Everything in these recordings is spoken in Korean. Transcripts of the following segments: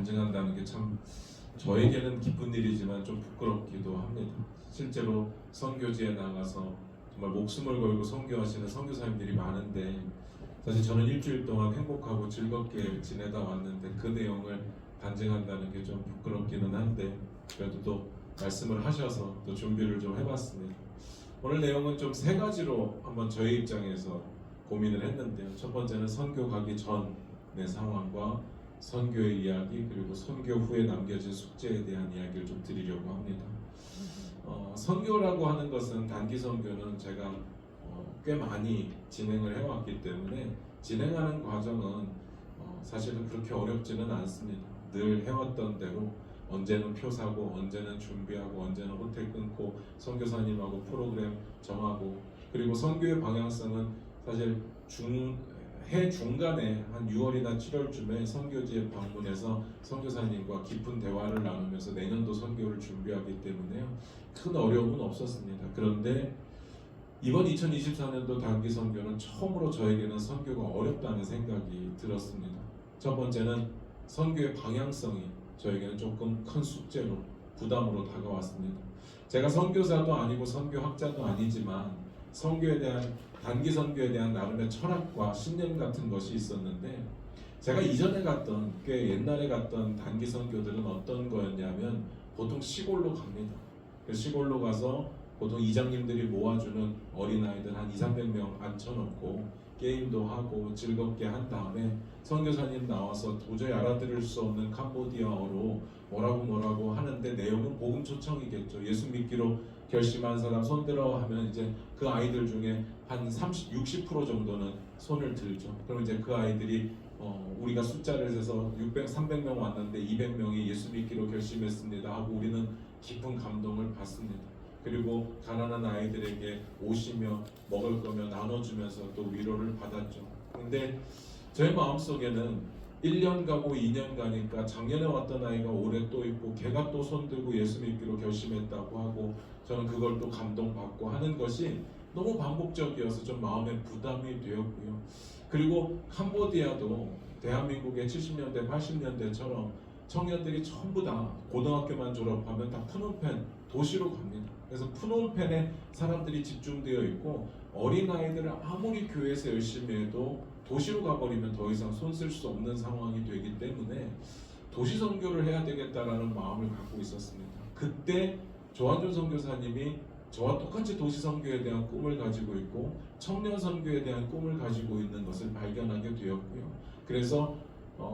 간증한다는 게 참 저에게는 기쁜 일이지만 좀 부끄럽기도 합니다. 실제로 선교지에 나가서 정말 목숨을 걸고 선교하시는 선교사님들이 많은데 사실 저는 일주일 동안 행복하고 즐겁게 지내다 왔는데 그 내용을 간증한다는 게 좀 부끄럽기는 한데 그래도 또 말씀을 하셔서 또 준비를 좀 해봤습니다. 오늘 내용은 좀 세 가지로 한번 저희 입장에서 고민을 했는데요. 첫 번째는 선교 가기 전의 상황과 선교의 이야기, 그리고 선교 후에 남겨진 숙제에 대한 이야기를 좀 드리려고 합니다. 선교라고 하는 것은, 단기 선교는 제가 꽤 많이 진행을 해왔기 때문에 진행하는 과정은 사실은 그렇게 어렵지는 않습니다. 늘 해왔던 대로 언제는 표 사고, 언제는 준비하고, 언제는 호텔 끊고, 선교사님하고 프로그램 정하고, 그리고 선교의 방향성은 사실 해 중간에 한 6월이나 7월쯤에 선교지에 방문해서 선교사님과 깊은 대화를 나누면서 내년도 선교를 준비하기 때문에요. 큰 어려움은 없었습니다. 그런데 이번 2024년도 단기 선교는 처음으로 저에게는 선교가 어렵다는 생각이 들었습니다. 첫 번째는 선교의 방향성이 저에게는 조금 큰 숙제로, 부담으로 다가왔습니다. 제가 선교사도 아니고 선교학자도 아니지만 선교에 대한, 단기 선교에 대한 나름의 철학과 신념 같은 것이 있었는데, 제가 이전에 갔던, 꽤 옛날에 갔던 단기 선교들은 어떤 거였냐면 보통 시골로 갑니다. 시골로 가서 보통 이장님들이 모아주는 어린아이들 한 200~300명 앉혀놓고 게임도 하고 즐겁게 한 다음에 선교사님 나와서 도저히 알아들을 수 없는 캄보디아어로 뭐라고 하는데 내용은 복음 초청이겠죠. 예수 믿기로 결심한 사람 손들어 하면 이제 그 아이들 중에 한 60% 정도는 손을 들죠. 그럼 이제 그 아이들이 우리가 숫자를 세서 300명 왔는데 200명이 예수 믿기로 결심했습니다 하고 우리는 깊은 감동을 받습니다. 그리고 가난한 아이들에게 옷이며 먹을 거며 나눠주면서 또 위로를 받았죠. 근데 제 마음속에는 1년 가고 2년 가니까 작년에 왔던 아이가 올해 또 있고 걔가 또 손들고 예수 믿기로 결심했다고 하고 저는 그걸 또 감동받고 하는 것이 너무 반복적이어서 좀 마음에 부담이 되었고요. 그리고 캄보디아도 대한민국의 70년대, 80년대처럼 청년들이 전부 다 고등학교만 졸업하면 다 푸놈펜 도시로 갑니다. 그래서 푸놈펜에 사람들이 집중되어 있고 어린아이들을 아무리 교회에서 열심히 해도 도시로 가버리면 더 이상 손 쓸 수 없는 상황이 되기 때문에 도시 선교를 해야 되겠다라는 마음을 갖고 있었습니다. 그때 조한준 선교사님이 저와 똑같이 도시 선교에 대한 꿈을 가지고 있고 청년 선교에 대한 꿈을 가지고 있는 것을 발견하게 되었고요. 그래서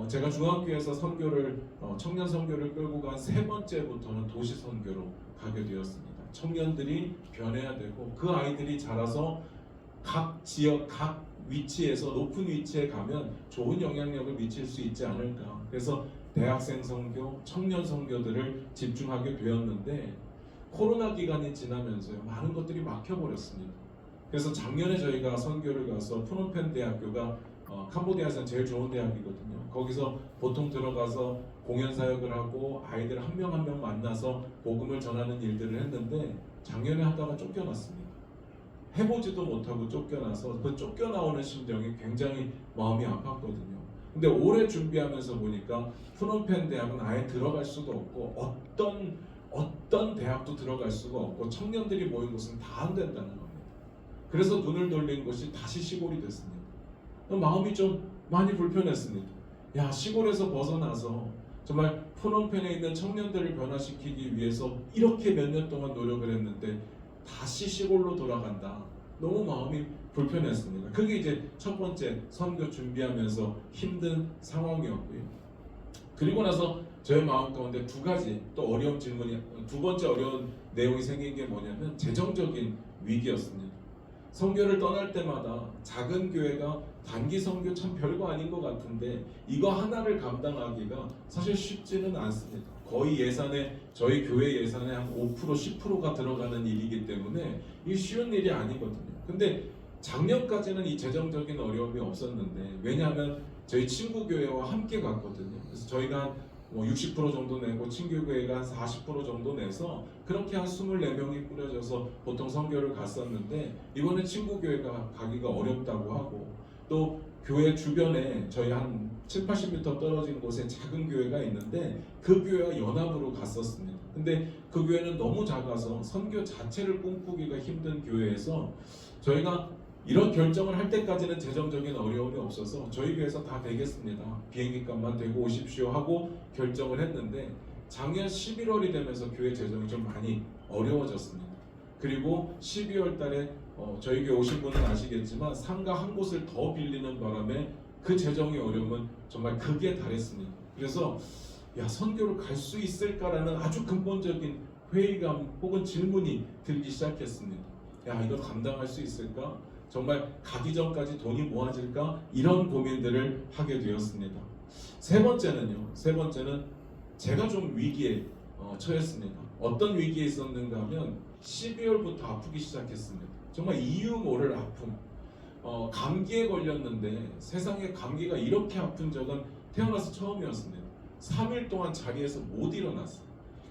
제가 중학교에서 선교를 청년 선교를 끌고 간 세 번째부터는 도시 선교로 가게 되었습니다. 청년들이 변해야 되고 그 아이들이 자라서 각 지역, 각 위치에서 높은 위치에 가면 좋은 영향력을 미칠 수 있지 않을까. 그래서 대학생 선교, 청년 선교들을 집중하게 되었는데 코로나 기간이 지나면서요, 많은 것들이 막혀버렸습니다. 그래서 작년에 저희가 선교를 가서 푸놈펜 대학교가 캄보디아에서는 제일 좋은 대학이거든요. 거기서 보통 들어가서 공연 사역을 하고 아이들 한 명 한 명 만나서 복음을 전하는 일들을 했는데 작년에 하다가 쫓겨났습니다. 해보지도 못하고 쫓겨나서 그 쫓겨나오는 심정이 굉장히 마음이 아팠거든요. 근데 올해 준비하면서 보니까 푸놈펜 대학은 아예 들어갈 수도 없고 어떤 대학도 들어갈 수가 없고 청년들이 모인 곳은 다 안 된다는 겁니다. 그래서 눈을 돌린 것이 다시 시골이 됐습니다. 마음이 좀 많이 불편했습니다. 야, 시골에서 벗어나서 정말 푸놈펜에 있는 청년들을 변화시키기 위해서 이렇게 몇 년 동안 노력을 했는데 다시 시골로 돌아간다. 너무 마음이 불편했습니다. 그게 이제 첫 번째 선교 준비하면서 힘든 상황이었고요. 그리고 나서 저의 마음 가운데 두 가지 또 어려운 질문이, 두 번째 어려운 내용이 생긴 게 뭐냐면 재정적인 위기였습니다. 선교를 떠날 때마다 작은 교회가 단기 선교 참 별거 아닌 것 같은데 이거 하나를 감당하기가 사실 쉽지는 않습니다. 거의 예산에, 저희 교회 예산의 한 5%, 10%가 들어가는 일이기 때문에 이게 쉬운 일이 아니거든요. 근데 작년까지는 이 재정적인 어려움이 없었는데, 왜냐하면 저희 친구교회와 함께 갔거든요. 그래서 저희가 한 60% 정도 내고 친교교회가 한 40% 정도 내서 그렇게 한 24명이 꾸려져서 보통 선교를 갔었는데 이번에 친구교회가 가기가 어렵다고 하고 또 교회 주변에 저희 한 7, 80m 떨어진 곳에 작은 교회가 있는데 그 교회와 연합으로 갔었습니다. 근데 그 교회는 너무 작아서 선교 자체를 꿈꾸기가 힘든 교회에서 저희가 이런 결정을 할 때까지는 재정적인 어려움이 없어서 저희 교회에서 다 되겠습니다. 비행기 값만 대고 오십시오 하고 결정을 했는데 작년 11월이 되면서 교회 재정이 좀 많이 어려워졌습니다. 그리고 12월 달에 저희 교회 오신 분은 아시겠지만 상가 한 곳을 더 빌리는 바람에 그 재정의 어려움은 정말 극에 달했습니다. 그래서 선교를 갈 수 있을까라는 아주 근본적인 회의감 혹은 질문이 들기 시작했습니다. 이거 감당할 수 있을까? 정말 가기 전까지 돈이 모아질까? 이런 고민들을 하게 되었습니다. 세 번째는 제가 좀 위기에 처했습니다. 어떤 위기에 있었는가 하면 12월부터 아프기 시작했습니다. 정말 이유 모를 아픔. 감기에 걸렸는데 세상에 감기가 이렇게 아픈 적은 태어나서 처음이었습니다. 3일 동안 자리에서 못 일어났어요.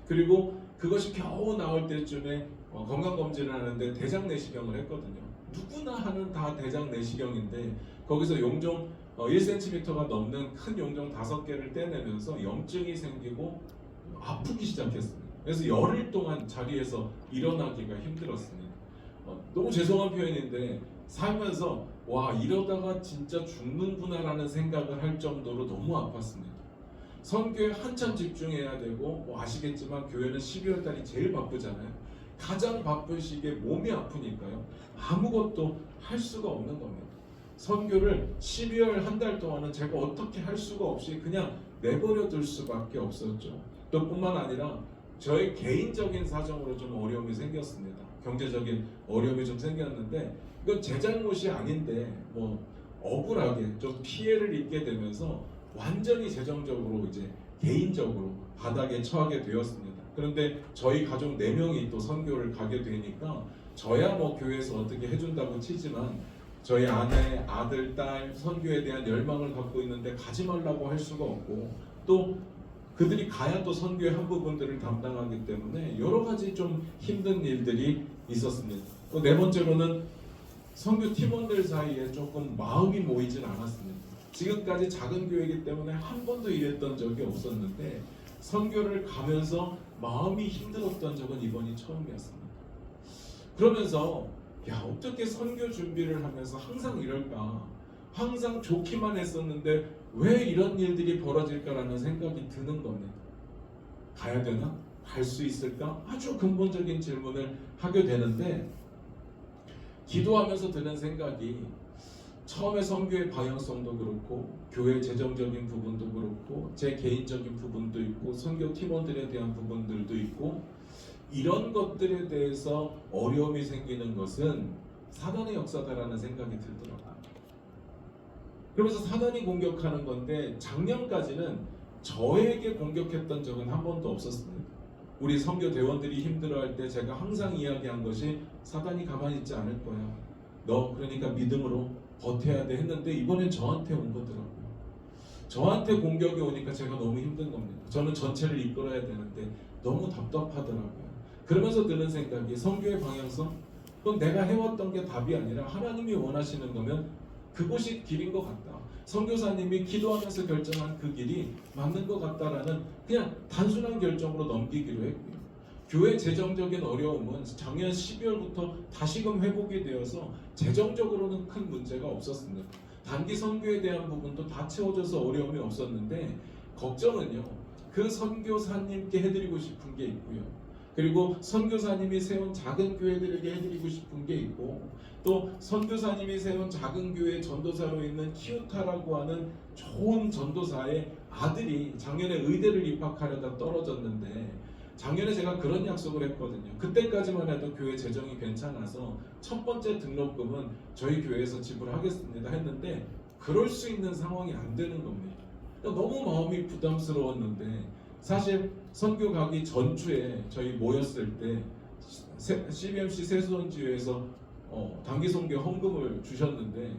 그리고 그것이 겨우 나올 때쯤에 건강검진을 하는데 대장 내시경을 했거든요. 누구나 하는 다 대장 내시경인데 거기서 용종 1cm가 넘는 큰 용종 5개를 떼내면서 염증이 생기고 아프기 시작했습니다. 그래서 열흘 동안 자리에서 일어나기가 힘들었습니다. 너무 죄송한 표현인데 살면서 이러다가 진짜 죽는구나라는 생각을 할 정도로 너무 아팠습니다. 선교에 한참 집중해야 되고 아시겠지만 교회는 12월 달이 제일 바쁘잖아요. 가장 바쁜 시기에 몸이 아프니까요. 아무것도 할 수가 없는 겁니다. 선교를 12월 한 달 동안은 제가 어떻게 할 수가 없이 그냥 내버려 둘 수밖에 없었죠. 또 뿐만 아니라 저의 개인적인 사정으로 좀 어려움이 생겼습니다. 경제적인 어려움이 좀 생겼는데 이건 제 잘못이 아닌데 억울하게 좀 피해를 입게 되면서 완전히 재정적으로 이제 개인적으로 바닥에 처하게 되었습니다. 그런데 저희 가족 4명이 또 선교를 가게 되니까 저야 교회에서 어떻게 해준다고 치지만 저희 아내, 아들, 딸 선교에 대한 열망을 갖고 있는데 가지 말라고 할 수가 없고 또 그들이 가야 또 선교의 한 부분들을 담당하기 때문에 여러 가지 좀 힘든 일들이 있었습니다. 또 4번째로는 선교 팀원들 사이에 조금 마음이 모이진 않았습니다. 지금까지 작은 교회이기 때문에 한 번도 이랬던 적이 없었는데 선교를 가면서 마음이 힘들었던 적은 이번이 처음이었습니다. 그러면서 어떻게 선교 준비를 하면서 항상 이럴까? 항상 좋기만 했었는데 왜 이런 일들이 벌어질까라는 생각이 드는 겁니다. 가야 되나? 갈 수 있을까? 아주 근본적인 질문을 하게 되는데 기도하면서 드는 생각이 처음에 선교의 방향성도 그렇고 교회 재정적인 부분도 그렇고 제 개인적인 부분도 있고 선교 팀원들에 대한 부분들도 있고 이런 것들에 대해서 어려움이 생기는 것은 사단의 역사다라는 생각이 들더라고요. 그러면서 사단이 공격하는 건데 작년까지는 저에게 공격했던 적은 한 번도 없었습니다. 우리 선교 대원들이 힘들어할 때 제가 항상 이야기한 것이 사단이 가만히 있지 않을 거야. 너 그러니까 믿음으로 버텨야 돼 했는데 이번엔 저한테 온 거더라고요. 저한테 공격이 오니까 제가 너무 힘든 겁니다. 저는 전체를 이끌어야 되는데 너무 답답하더라고요. 그러면서 드는 생각이 선교의 방향성? 그건 내가 해왔던 게 답이 아니라 하나님이 원하시는 거면 그곳이 길인 것 같다. 선교사님이 기도하면서 결정한 그 길이 맞는 것 같다라는 그냥 단순한 결정으로 넘기기로 했고요. 교회 재정적인 어려움은 작년 12월부터 다시금 회복이 되어서 재정적으로는 큰 문제가 없었습니다. 단기 선교에 대한 부분도 다 채워져서 어려움이 없었는데 걱정은요. 그 선교사님께 해드리고 싶은 게 있고요. 그리고 선교사님이 세운 작은 교회들에게 해드리고 싶은 게 있고 또 선교사님이 세운 작은 교회 전도사로 있는 키우타라고 하는 좋은 전도사의 아들이 작년에 의대를 입학하려다 떨어졌는데 작년에 제가 그런 약속을 했거든요. 그때까지만 해도 교회 재정이 괜찮아서 첫 번째 등록금은 저희 교회에서 지불하겠습니다 했는데 그럴 수 있는 상황이 안 되는 겁니다. 너무 마음이 부담스러웠는데 사실 선교 가기 전주에 저희 모였을 때 CBMC 세수원지회에서 단기 선교 헌금을 주셨는데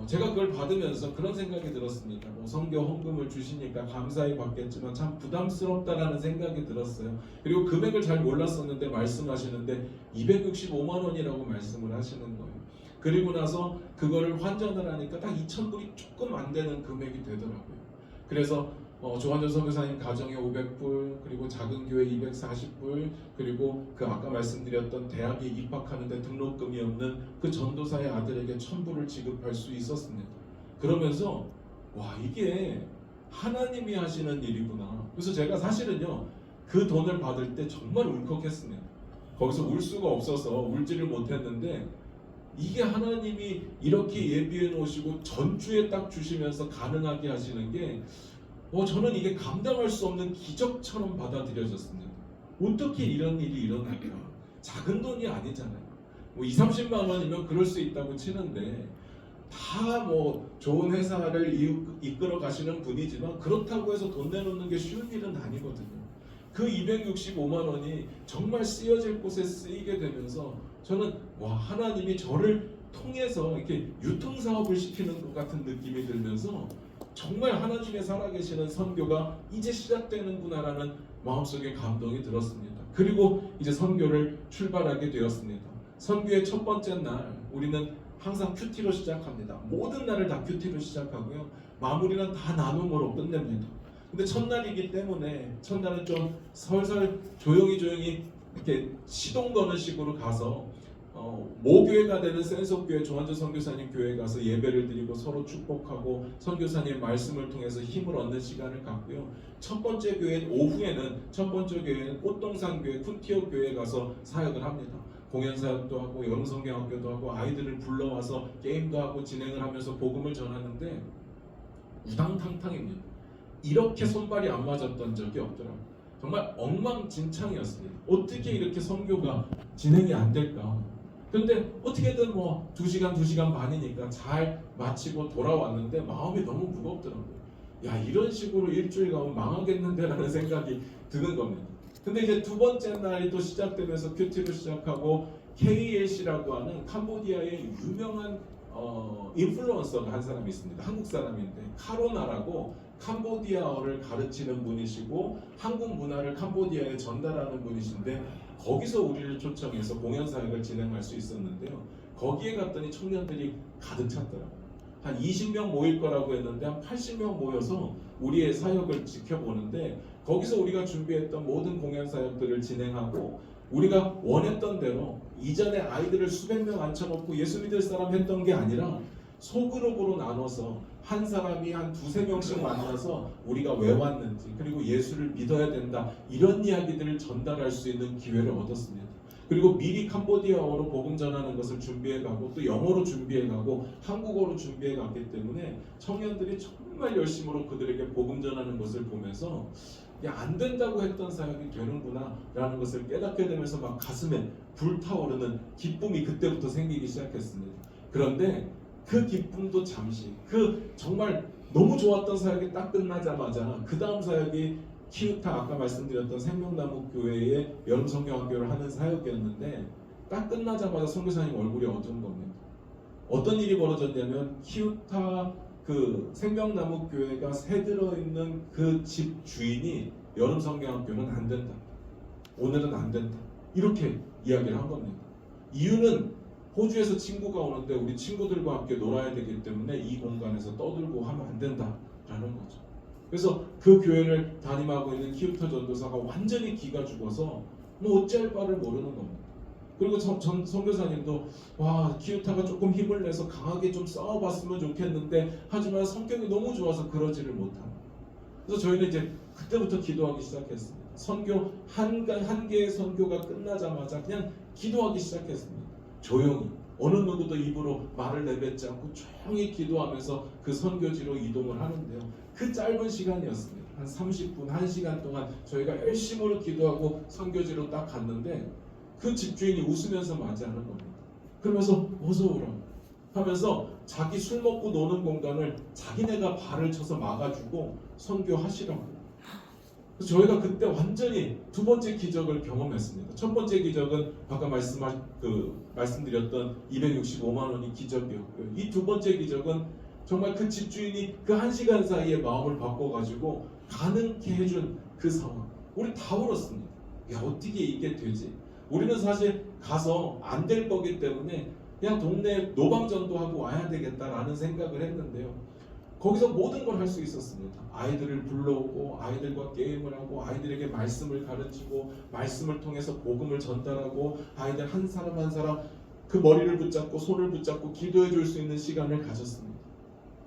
제가 그걸 받으면서 그런 생각이 들었습니다. 선교 헌금을 주시니까 감사히 받겠지만 참 부담스럽다라는 생각이 들었어요. 그리고 금액을 잘 몰랐었는데 말씀하시는데 265만 원이라고 말씀을 하시는 거예요. 그리고 나서 그거를 환전을 하니까 딱 2,000불이 조금 안 되는 금액이 되더라고요. 그래서 조한전 선교사님 가정에 500불, 그리고 작은 교회 240불, 그리고 그 아까 말씀드렸던 대학에 입학하는데 등록금이 없는 그 전도사의 아들에게 1,000불을 지급할 수 있었습니다. 그러면서 와, 이게 하나님이 하시는 일이구나. 그래서 제가 사실은요, 그 돈을 받을 때 정말 울컥했습니다. 거기서 울 수가 없어서 울지를 못했는데, 이게 하나님이 이렇게 예비해 놓으시고 전주에 딱 주시면서 가능하게 하시는 게 저는 이게 감당할 수 없는 기적처럼 받아들여졌습니다. 어떻게 이런 일이 일어날까? 작은 돈이 아니잖아요. 2, 30만 원이면 그럴 수 있다고 치는데, 다 좋은 회사를 이끌어 가시는 분이지만 그렇다고 해서 돈 내놓는 게 쉬운 일은 아니거든요. 그 265만 원이 정말 쓰여질 곳에 쓰이게 되면서 저는 하나님이 저를 통해서 이렇게 유통사업을 시키는 것 같은 느낌이 들면서 정말 하나님의 살아계시는 선교가 이제 시작되는구나라는 마음속에 감동이 들었습니다. 그리고 이제 선교를 출발하게 되었습니다. 선교의 첫 번째 날 우리는 항상 큐티로 시작합니다. 모든 날을 다 큐티로 시작하고요. 마무리는 다 나눔으로 끝냅니다. 근데 첫날이기 때문에 첫날은 좀 설설 조용히 이렇게 시동 거는 식으로 가서 모교회가 되는 센속교회 조한전 선교사님 교회에 가서 예배를 드리고 서로 축복하고 선교사님 말씀을 통해서 힘을 얻는 시간을 갖고요. 첫 번째 교회는 꽃동산 교회 쿤티오 교회에 가서 사역을 합니다. 공연 사역도 하고 영성경학교도 하고 아이들을 불러와서 게임도 하고 진행을 하면서 복음을 전하는데 우당탕탕입니다. 이렇게 손발이 안 맞았던 적이 없더라고요. 정말 엉망진창이었습니다. 어떻게 이렇게 선교가 진행이 안 될까? 근데 어떻게든 2시간 반이니까 잘 마치고 돌아왔는데 마음이 너무 무겁더라고요. 야, 이런 식으로 일주일 가면 망하겠는데라는 생각이 드는 겁니다. 근데 이제 두 번째 날이 또 시작되면서 큐티로 시작하고 KLC라고 하는 캄보디아의 유명한 인플루언서가 한 사람이 있습니다. 한국 사람인데 카로나라고 캄보디아어를 가르치는 분이시고 한국 문화를 캄보디아에 전달하는 분이신데 거기서 우리를 초청해서 공연 사역을 진행할 수 있었는데요. 거기에 갔더니 청년들이 가득 찼더라고요. 한 20명 모일 거라고 했는데 한 80명 모여서 우리의 사역을 지켜보는데 거기서 우리가 준비했던 모든 공연 사역들을 진행하고 우리가 원했던 대로 이전에 아이들을 수백 명 앉혀놓고 예수 믿을 사람 했던 게 아니라 소그룹으로 나눠서 한 사람이 한 2-3명씩 만나서 우리가 왜 왔는지 그리고 예수를 믿어야 된다 이런 이야기들을 전달할 수 있는 기회를 얻었습니다. 그리고 미리 캄보디아어로 복음 전하는 것을 준비해가고 또 영어로 준비해가고 한국어로 가기 때문에 청년들이 정말 열심으로 그들에게 복음 전하는 것을 보면서 안 된다고 했던 사역이 되는구나 라는 것을 깨닫게 되면서 막 가슴에 불타오르는 기쁨이 그때부터 생기기 시작했습니다. 그런데 그 기쁨도 잠시 정말 너무 좋았던 사역이 딱 끝나자마자 그 다음 사역이 키우타 아까 말씀드렸던 생명나무 교회의 여름성경학교를 하는 사역이었는데 딱 끝나자마자 선교사님 얼굴이 어두운 겁니다. 어떤 일이 벌어졌냐면 키우타 그 생명나무 교회가 새 들어있는 그 집 주인이 여름성경학교는 안 된다. 오늘은 안 된다. 이렇게 이야기를 한 겁니다. 이유는 호주에서 친구가 오는데 우리 친구들과 함께 놀아야 되기 때문에 이 공간에서 떠들고 하면 안 된다라는 거죠. 그래서 그 교회를 담임하고 있는 키우타 전도사가 완전히 기가 죽어서 어찌할 바를 모르는 겁니다. 그리고 전 선교사님도 키우타가 조금 힘을 내서 강하게 좀 싸워봤으면 좋겠는데 하지만 성격이 너무 좋아서 그러지를 못하고 그래서 저희는 이제 그때부터 기도하기 시작했습니다. 선교 한 개의 선교가 끝나자마자 그냥 기도하기 시작했습니다. 조용히 어느 누구도 입으로 말을 내뱉지 않고 조용히 기도하면서 그 선교지로 이동을 하는데요. 그 짧은 시간이었습니다. 한 30분, 1시간 동안 저희가 열심으로 기도하고 선교지로 딱 갔는데 그 집주인이 웃으면서 맞이하는 겁니다. 그러면서 어서 오라 하면서 자기 술 먹고 노는 공간을 자기네가 발을 쳐서 막아주고 선교하시라고. 그래서 저희가 그때 완전히 두 번째 기적을 경험했습니다. 첫 번째 기적은 아까 말씀드렸던 265만 원이 기적이었고요. 이 두 번째 기적은 정말 그 집주인이 그 1시간 사이에 마음을 바꿔가지고 가능케 해준 그 상황. 우리 다 울었습니다. 야, 어떻게 이게 되지? 우리는 사실 가서 안 될 거기 때문에 그냥 동네 노방전도 하고 와야 되겠다라는 생각을 했는데요. 거기서 모든 걸 할 수 있었습니다. 아이들을 불러오고 아이들과 게임을 하고 아이들에게 말씀을 가르치고 말씀을 통해서 복음을 전달하고 아이들 한 사람 한 사람 그 머리를 붙잡고 손을 붙잡고 기도해 줄 수 있는 시간을 가졌습니다.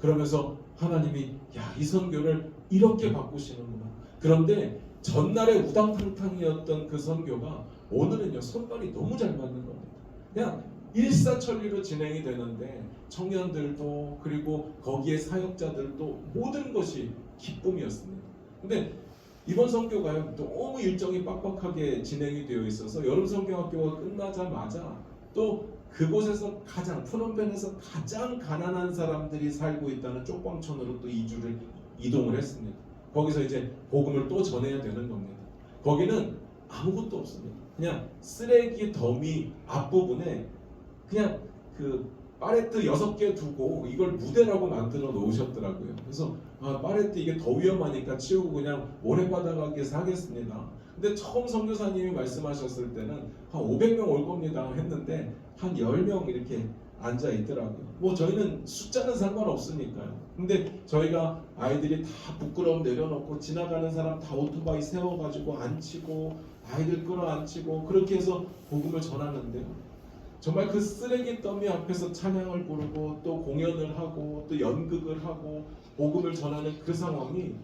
그러면서 하나님이 이 선교를 이렇게 바꾸시는구나. 그런데 전날에 우당탕탕이었던 그 선교가 오늘은요 손발이 너무 잘 맞는 겁니다. 그냥 일사천리로 진행이 되는데 청년들도 그리고 거기에 사역자들도 모든 것이 기쁨이었습니다. 근데 이번 선교가요 너무 일정이 빡빡하게 진행이 되어 있어서 여름 선교학교가 끝나자마자 또 그곳에서 가장 프놈펜에서 가장 가난한 사람들이 살고 있다는 쪽방촌으로 또 이동을 했습니다. 거기서 이제 복음을 또 전해야 되는 겁니다. 거기는 아무것도 없습니다. 그냥 쓰레기 더미 앞부분에 그냥 그 파레트 6개 두고 이걸 무대라고 만들어 놓으셨더라고요. 그래서 파레트 이게 더 위험하니까 치우고 그냥 모래바닥에서 하겠습니다. 근데 처음 선교사님이 말씀하셨을 때는 한 500명 올 겁니다 했는데 한 10명 이렇게 앉아 있더라고요. 뭐 저희는 숫자는 상관없으니까요. 근데 저희가 아이들이 다 부끄러움 내려놓고 지나가는 사람 다 오토바이 세워가지고 앉히고 아이들 끌어안치고 그렇게 해서 복음을 전하는데요. 정말 그 쓰레기 더미 앞에서 찬양을 부르고 또 공연을 하고 또 연극을 하고 복음을 전하는 그 상황이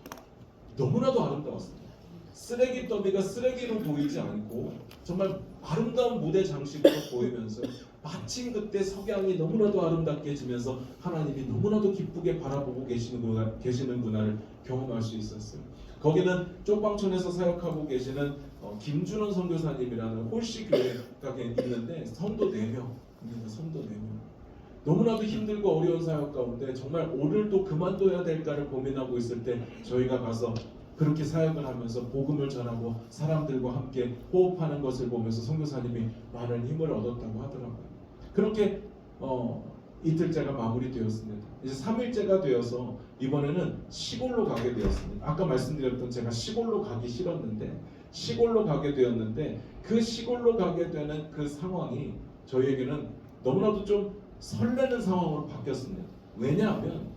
너무나도 아름다웠습니다. 쓰레기 더미가 쓰레기로 보이지 않고 정말 아름다운 무대 장식으로 보이면서 마침 그때 석양이 너무나도 아름답게 지면서 하나님이 너무나도 기쁘게 바라보고 계시는구나를 경험할 수 있었어요. 거기는 쪽방촌에서 사역하고 계시는 김준원 선교사님이라는 홀씨 교회가 있는데 성도 4명, 성도 4명. 너무나도 힘들고 어려운 사역 가운데 정말 오늘도 그만둬야 될까를 고민하고 있을 때 저희가 가서 그렇게 사역을 하면서 복음을 전하고 사람들과 함께 호흡하는 것을 보면서 선교사님이 많은 힘을 얻었다고 하더라고요. 그렇게 이틀째가 마무리되었습니다. 이제 3일째가 되어서 이번에는 시골로 가게 되었습니다. 아까 말씀드렸던 제가 시골로 가기 싫었는데 시골로 가게 되었는데 그 시골로 가게 되는 그 상황이 저희에게는 너무나도 좀 설레는 상황으로 바뀌었습니다. 왜냐하면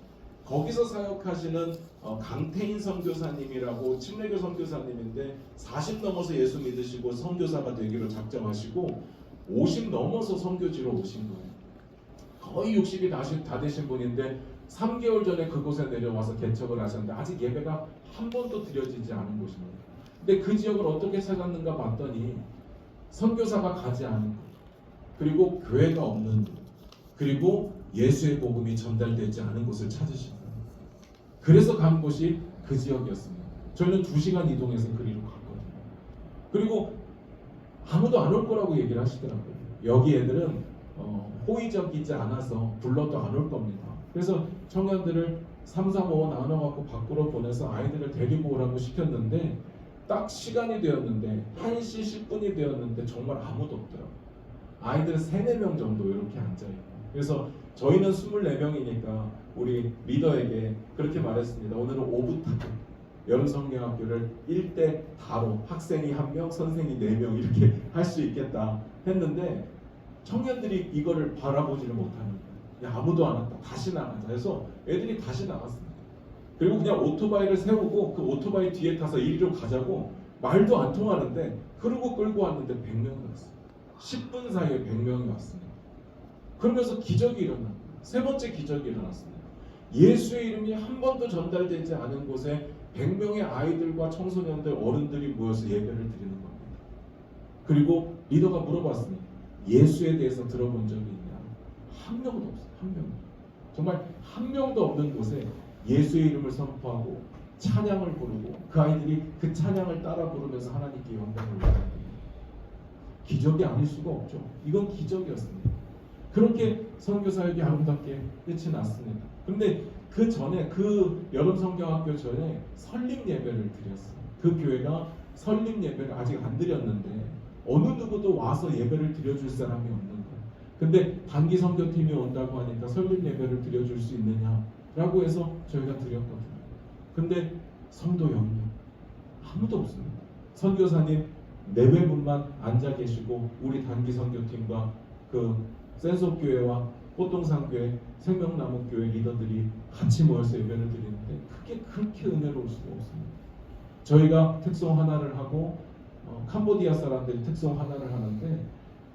거기서 사역하시는 강태인 선교사님이라고 침례교 선교사님인데 40 넘어서 예수 믿으시고 선교사가 되기로 작정하시고 50 넘어서 선교지로 오신 거예요. 거의 60이 다 되신 분인데 3개월 전에 그곳에 내려와서 개척을 하셨는데 아직 예배가 한 번도 드려지지 않은 곳입니다. 근데 그 지역을 어떻게 찾았는가 봤더니 선교사가 가지 않은 곳, 그리고 교회가 없는 곳, 그리고 예수의 복음이 전달되지 않은 곳을 찾으신 거예요. 그래서 간 곳이 그 지역이었습니다. 저희는 2시간 이동해서 그리로 갔거든요. 그리고 아무도 안 올 거라고 얘기를 하시더라고요. 여기 애들은 호의적이지 않아서 불러도 안 올 겁니다. 그래서 청년들을 3, 4, 5 나눠갖고 밖으로 보내서 아이들을 데리고 오라고 시켰는데 딱 시간이 되었는데 1시 10분이 되었는데 정말 아무도 없더라고요. 아이들은 3, 4명 정도 이렇게 앉아있고 그래서 저희는 24명이니까 우리 리더에게 그렇게 말했습니다. 오늘은 오붓하게 여름성경학교를 1대 다로 학생이 1명, 선생이 4명 이렇게 할 수 있겠다 했는데 청년들이 이거를 바라보지를 못하는 거예요. 아무도 안 왔다. 다시 나가자 해서 애들이 다시 나갔습니다. 그리고 그냥 오토바이를 세우고 그 오토바이 뒤에 타서 이리로 가자고 말도 안 통하는데 흐르고 끌고 왔는데 100명이 왔어요. 10분 사이에 100명이 왔습니다. 그러면서 기적이 일어났어요. 세 번째 기적이 일어났습니다. 예수의 이름이 한 번도 전달되지 않은 곳에 100명의 아이들과 청소년들, 어른들이 모여서 예배를 드리는 겁니다. 그리고 리더가 물어봤습니다. 예수에 대해서 들어본 적이 있냐? 한 명도 없어요. 한 명도. 정말 한 명도 없는 곳에 예수의 이름을 선포하고 찬양을 부르고 그 아이들이 그 찬양을 따라 부르면서 하나님께 영광을 올립니다. 기적이 아닐 수가 없죠. 이건 기적이었습니다. 그렇게 선교사역이 아름답게 끝이 났습니다. 그런데 그 전에 그 여름 성경학교 전에 설립 예배를 드렸어요. 그 교회가 설립 예배를 아직 안 드렸는데 어느 누구도 와서 예배를 드려줄 사람이 없는 거예요. 근데 단기 선교팀이 온다고 하니까 설립 예배를 드려줄 수 있느냐라고 해서 저희가 드렸거든요. 근데 성도 0명 아무도 없습니다. 선교사님 내외분만 앉아 계시고 우리 단기 선교팀과 그 센속교회와 꽃동산교회, 생명나무교회 리더들이 같이 모여서 예배를 드리는데 그게 그렇게 은혜로울 수가 없습니다. 저희가 특송 하나를 하고 캄보디아 사람들이 특송 하나를 하는데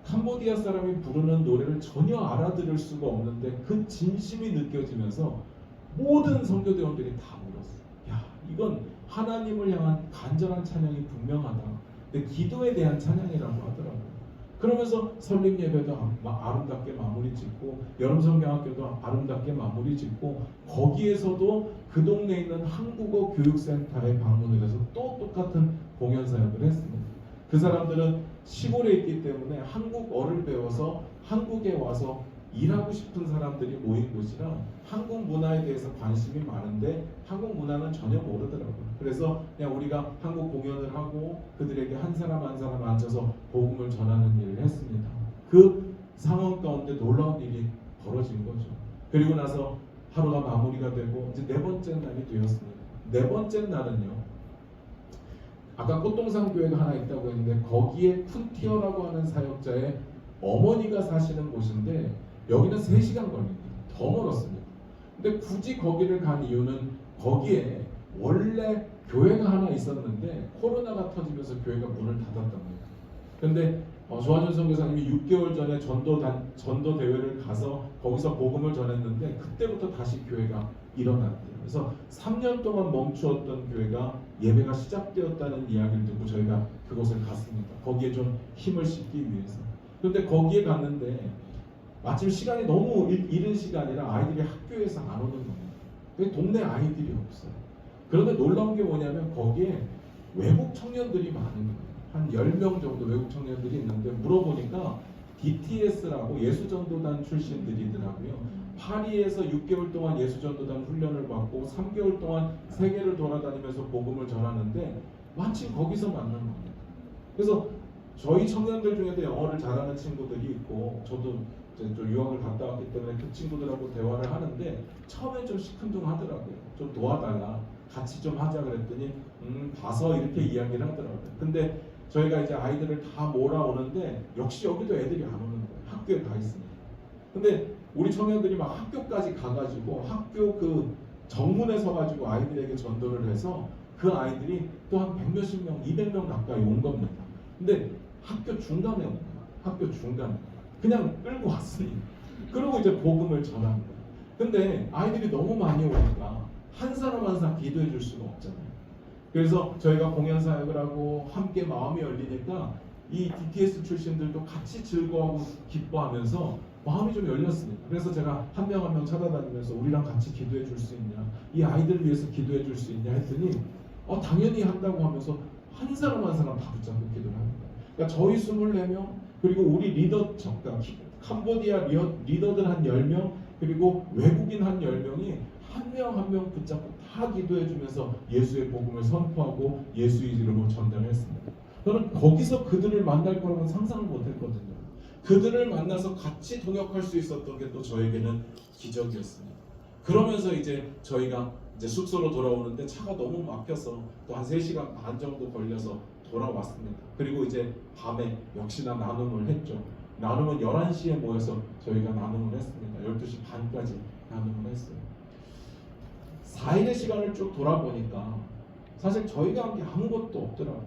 캄보디아 사람이 부르는 노래를 전혀 알아들을 수가 없는데 그 진심이 느껴지면서 모든 선교대원들이 다 울었어요. 야, 이건 하나님을 향한 간절한 찬양이 분명하다. 근데 기도에 대한 찬양이라고 하더라고요. 그러면서 설립 예배도 아름답게 마무리 짓고 여름 성경학교도 아름답게 마무리 짓고 거기에서도 그 동네에 있는 한국어 교육센터에 방문을 해서 또 똑같은 공연 사역을 했습니다. 그 사람들은 시골에 있기 때문에 한국어를 배워서 한국에 와서 일하고 싶은 사람들이 모인 곳이라 한국 문화에 대해서 관심이 많은데 한국 문화는 전혀 모르더라고요. 그래서 그냥 우리가 한국 공연을 하고 그들에게 한 사람 한 사람 앉아서 복음을 전하는 일을 했습니다. 그 상황 가운데 놀라운 일이 벌어진 거죠. 그리고 나서 하루가 마무리가 되고 이제 네 번째 날이 되었습니다. 네 번째 날은요. 아까 꽃동산교회가 하나 있다고 했는데 거기에 쿤티어라고 하는 사역자의 어머니가 사시는 곳인데 여기는 3시간 걸립니다. 더 멀었습니다. 근데 굳이 거기를 간 이유는 거기에 원래 교회가 하나 있었는데 코로나가 터지면서 교회가 문을 닫았던 거예요. 근데 조한현 선교사님이 6개월 전에 전도 대회를 가서 거기서 복음을 전했는데 그때부터 다시 교회가 일어났대요. 그래서 3년 동안 멈추었던 교회가 예배가 시작되었다는 이야기를 듣고 저희가 그곳을 갔습니다. 거기에 좀 힘을 싣기 위해서. 그런데 거기에 갔는데 마침 시간이 너무 이른 시간이라 아이들이 학교에서 안 오는 거예요. 동네 아이들이 없어요. 그런데 놀라운 게 뭐냐면 거기에 외국 청년들이 많은 거예요. 한 10명 정도 외국 청년들이 있는데 물어보니까 DTS라고 예수전도단 출신들이더라고요. 파리에서 6개월 동안 예수전도단 훈련을 받고 3개월 동안 세계를 돌아다니면서 복음을 전하는데 마침 거기서 만난 겁니다. 그래서 저희 청년들 중에도 영어를 잘하는 친구들이 있고 저도 이제 좀 유학을 갔다 왔기 때문에 그 친구들하고 대화를 하는데 처음엔 좀 시큰둥하더라고요. 좀 도와달라, 같이 좀 하자 그랬더니 봐서 이렇게 이야기를 하더라고요. 근데 저희가 이제 아이들을 다 몰아오는데 역시 여기도 애들이 안 오는 거예요. 학교에 가 있습니다. 근데 우리 청년들이 막 학교까지 가가지고 학교 그 정문에 서가지고 아이들에게 전도를 해서 그 아이들이 또 한 100몇십 명, 200명 가까이 온 겁니다. 근데 학교 중간에 온 거예요. 학교 중간에. 그냥 끌고 왔으니. 그리고 이제 복음을 전한 거예요. 근데 아이들이 너무 많이 오니까 한 사람 한 사람 기도해 줄 수가 없잖아요. 그래서 저희가 공연 사역을 하고 함께 마음이 열리니까 이 DTS 출신들도 같이 즐거워하고 기뻐하면서 마음이 좀 열렸습니다. 그래서 제가 한 명 한 명 찾아다니면서 우리랑 같이 기도해 줄 수 있냐, 이 아이들을 위해서 기도해 줄 수 있냐 했더니 당연히 한다고 하면서 한 사람 한 사람 다 붙잡고 기도를 합니다. 그러니까 저희 24명 그리고 우리 리더 캄보디아 리더들 한 10명 그리고 외국인 한 10명이 한 명 한 명 붙잡고 다 기도해 주면서 예수의 복음을 선포하고 예수의 이름으로 전달했습니다. 저는 거기서 그들을 만날 거라고는 상상을 못했거든요. 그들을 만나서 같이 동역할 수 있었던 게 또 저에게는 기적이었습니다. 그러면서 이제 저희가 이제 숙소로 돌아오는데 차가 너무 막혀서 또 한 3시간 반 정도 걸려서 돌아왔습니다. 그리고 이제 밤에 역시나 나눔을 했죠. 나눔은 11시에 모여서 저희가 나눔을 했습니다. 12시 반까지 나눔을 했어요. 4일의 시간을 쭉 돌아보니까 사실 저희가 한 게 아무것도 없더라고요.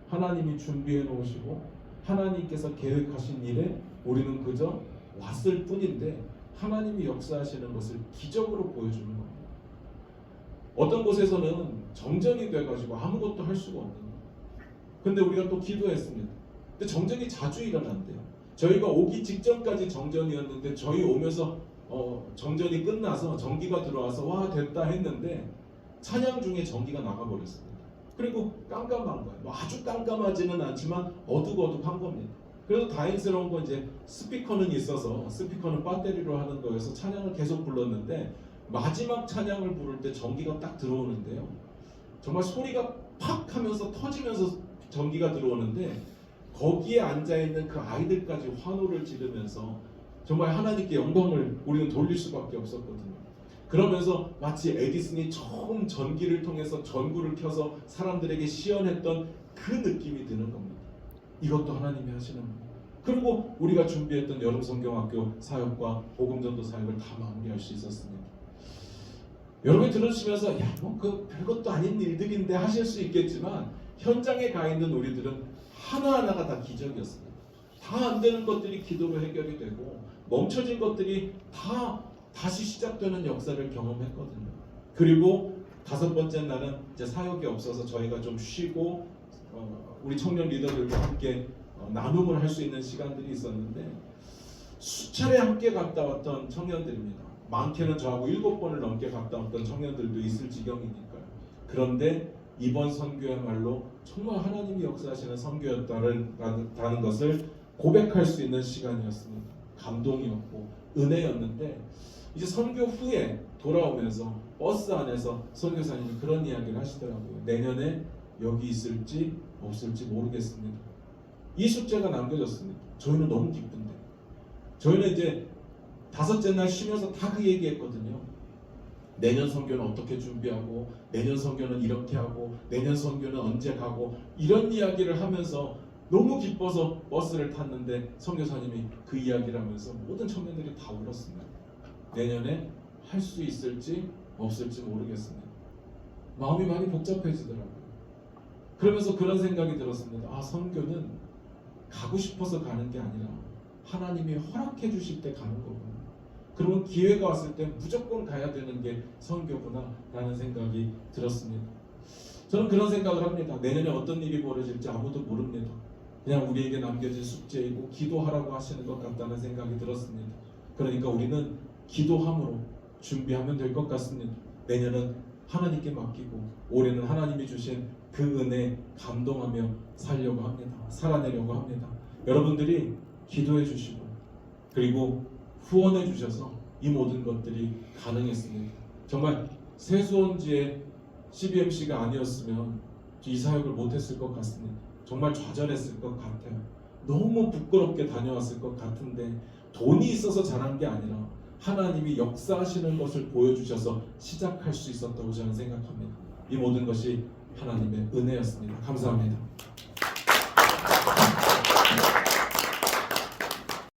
하나님이 준비해 놓으시고 하나님께서 계획하신 일에 우리는 그저 왔을 뿐인데 하나님이 역사하시는 것을 기적으로 보여주는 겁니다. 어떤 곳에서는 정전이 돼가지고 아무것도 할 수가 없는 거예요. 근데 우리가 또 기도했습니다. 근데 정전이 자주 일어난대요. 저희가 오기 직전까지 정전이었는데 저희 오면서 정전이 끝나서 전기가 들어와서 와 됐다 했는데 찬양 중에 전기가 나가버렸습니다. 그리고 깜깜한 거예요. 뭐 아주 깜깜하지는 않지만 어둑어둑한 겁니다. 그래도 다행스러운 건 이제 스피커는 있어서 스피커는 배터리로 하는 거여서 찬양을 계속 불렀는데 마지막 찬양을 부를 때 전기가 딱 들어오는데요. 정말 소리가 팍 하면서 터지면서 전기가 들어오는데 거기에 앉아있는 그 아이들까지 환호를 지르면서 정말 하나님께 영광을 우리는 돌릴 수밖에 없었거든요. 그러면서 마치 에디슨이 처음 전기를 통해서 전구를 켜서 사람들에게 시연했던 그 느낌이 드는 겁니다. 이것도 하나님이 하시는 겁니다. 그리고 우리가 준비했던 여름 성경학교 사역과 복음전도 사역을 다 마무리할 수 있었습니다. 여러분이 들으시면서 야, 뭐 그 별것도 아닌 일들인데 하실 수 있겠지만 현장에 가 있는 우리들은 하나하나가 다 기적이었습니다. 다 안 되는 것들이 기도로 해결이 되고 멈춰진 것들이 다 다시 시작되는 역사를 경험했거든요. 그리고 5번째 날은 이제 사역이 없어서 저희가 좀 쉬고 우리 청년 리더들과 함께 나눔을 할 수 있는 시간들이 있었는데 수차례 함께 갔다 왔던 청년들입니다. 많게는 저하고 7번을 넘게 갔다 왔던 청년들도 있을 지경이니까요. 그런데 이번 선교야말로 정말 하나님이 역사하시는 선교였다는 것을 고백할 수 있는 시간이었습니다. 감동이었고 은혜였는데 이제 선교 후에 돌아오면서 버스 안에서 선교사님이 그런 이야기를 하시더라고요. 내년에 여기 있을지 없을지 모르겠습니다. 이 숙제가 남겨졌습니다. 저희는 너무 기쁜데 저희는 이제 5째 날 쉬면서 다 그 얘기했거든요. 내년 선교는 어떻게 준비하고 내년 선교는 이렇게 하고 내년 선교는 언제 가고 이런 이야기를 하면서 너무 기뻐서 버스를 탔는데 선교사님이 그 이야기를 하면서 모든 청년들이 다 울었습니다. 내년에 할 수 있을지 없을지 모르겠습니다. 마음이 많이 복잡해지더라고요. 그러면서 그런 생각이 들었습니다. 아, 선교는 가고 싶어서 가는 게 아니라 하나님이 허락해 주실 때 가는 거구나. 그러면 기회가 왔을 때 무조건 가야 되는 게 선교구나 라는 생각이 들었습니다. 저는 그런 생각을 합니다. 내년에 어떤 일이 벌어질지 아무도 모릅니다. 그냥 우리에게 남겨진 숙제이고 기도하라고 하시는 것 같다는 생각이 들었습니다. 그러니까 우리는 기도함으로 준비하면 될 것 같습니다. 내년은 하나님께 맡기고 올해는 하나님이 주신 그 은혜 감동하며 살려고 합니다. 살아내려고 합니다. 여러분들이 기도해 주시고 그리고 후원해 주셔서 이 모든 것들이 가능했습니다. 정말 세수원지의 CBMC가 아니었으면 이 사역을 못했을 것 같습니다. 정말 좌절했을 것 같아요. 너무 부끄럽게 다녀왔을 것 같은데 돈이 있어서 잘한 게 아니라 하나님이 역사하시는 것을 보여주셔서 시작할 수 있었다고 저는 생각합니다. 이 모든 것이 하나님의 은혜였습니다. 감사합니다.